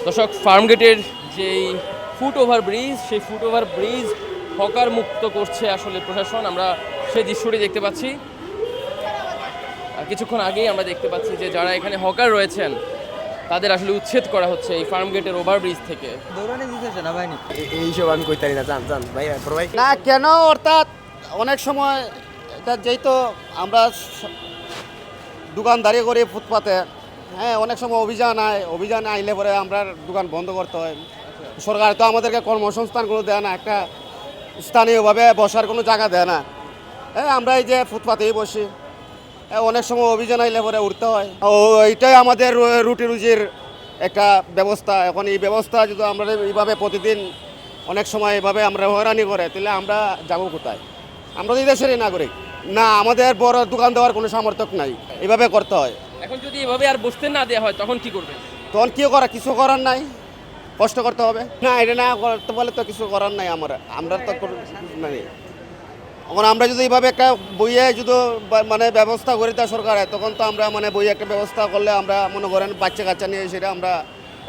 দর্শক, ফার্মগেটের যেই foot over bridge, সেই ফুট ওভার ব্রিজ হকার মুক্ত করছে আসলে প্রশাসন। আমরা সেই দৃশ্যটি দেখতে পাচ্ছি। কিছুক্ষণ আগেই আমরা দেখতে পাচ্ছি যে যারা এখানে হকার রয়েছেন তাদের আসলে উচ্ছেদ করা হচ্ছে এই ফার্মগেটের ওভারব্রিজ থেকে। দৌড়ানি দিতেছে না ভাই, এইসব আমি কইতে পারি না, জান জান ভাই ভাই না কেন, অর্থাৎ অনেক সময় এটা যেহেতু আমরা দোকানদারি করি ফুটপাতে, হ্যাঁ অনেক সময় অভিযান আইলে পরে আমরা দোকান বন্ধ করতে হয়। সরকার তো আমাদেরকে কর্মসংস্থানগুলো দেয় না, একটা স্থানীয়ভাবে বসার কোনো জায়গা দেয় না। হ্যাঁ আমরা এই যে ফুটপাতেই বসি, অনেক সময় অভিযান আইলে পরে উঠতে হয়। এইটাই আমাদের রুটি রুজির একটা ব্যবস্থা। এখন এই ব্যবস্থা যদি আমরা এইভাবে প্রতিদিন অনেক সময় এভাবে আমরা হয়রানি করে, তাহলে আমরা যাবো কোথায়? আমরা তো এই দেশেরই নাগরিক না, আমাদের বড় দোকান দেওয়ার কোনো সামর্থ্য নাই, এভাবে করতে হয়। এখন যদি এভাবে আর বসতে না দেওয়া হয় তখন কি করবেন? তখন কি করা, কিছু করার নাই, কষ্ট করতে হবে। না এটা না করতে বলে তো কিছু করার নাই, আমরা তো নাই। এখন আমরা যদি এইভাবে একটা বইয়ে যদি মানে ব্যবস্থা করি তা সরকারে, তখন তো আমরা মানে বইয়ে একটা ব্যবস্থা করলে আমরা মনে করেন বাচ্চা কাচ্চা নিয়ে সেটা আমরা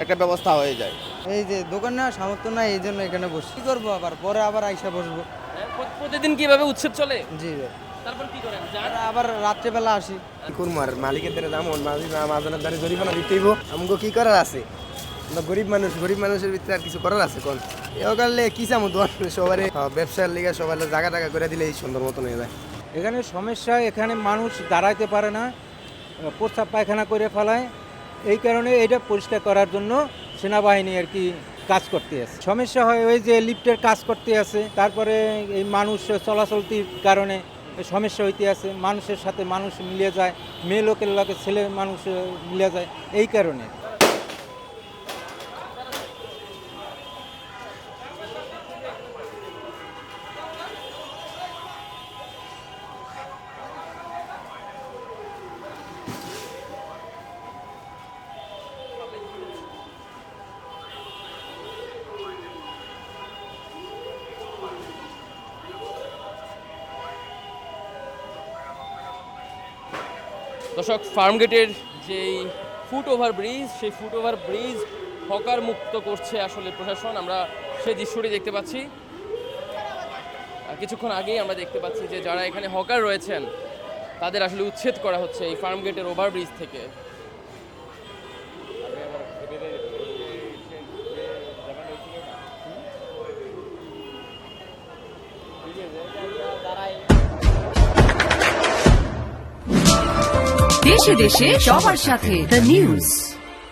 একটা ব্যবস্থা হয়ে যায়। এই যে দোকান নেওয়ার সামর্থ্য নাই, এই জন্য এখানে বসি। কি করবো, আবার পরে আবার আইসা বসবো। প্রতিদিন কিভাবে উচ্ছেদ চলে? জি ভাই, তারপর কি করেন? আর আবার রাত্রেবেলা আসি। কি করবো আর, মালিকের দ্বারা দাম মাঝনের দ্বারা জরিমানা দিতেইব। আমাকে কি করার আছে? আমরা গরিব মানুষের ভিতরে আর কিছু করার আছে কোন? এও করলে কি চামো দোয়ার সবারই ব্যবসার লিগে সবাই জায়গা টাকা করে দিলে এই সুন্দর মতন হয়ে যায়। এখানে সমস্যা, এখানে মানুষ দাঁড়াইতে পারে না, প্রস্রাব পায়খানা করে ফেলায়। এই কারণে এটা পরিষ্কার করার জন্য সেনাবাহিনী আর কি কাজ করতে আছে। সমস্যা হয় ওই যে লিফটের কাজ করতে আছে, তারপরে এই মানুষ চলাচলতির কারণে সমস্যা হইতে আছে। মানুষের সাথে মানুষ মিলে যায়, মেয়ে লোকের লোকে ছেলে মানুষ মিলে যায়, এই কারণে। দর্শক, ফার্মগেটের যেই ফুট ওভার ব্রিজ, সেই ফুট ওভার ব্রিজ হকার মুক্ত করছে আসলে প্রশাসন। আমরা সেই দৃশ্যটি দেখতে পাচ্ছি। কিছুক্ষণ আগেই আমরা দেখতে পাচ্ছি যে যারা এখানে হকার রয়েছেন তাদের আসলে উচ্ছেদ করা হচ্ছে এই ফার্মগেটের ওভারব্রিজ থেকে। দেশে দেশে সবার সাথে দ্য নিউজ।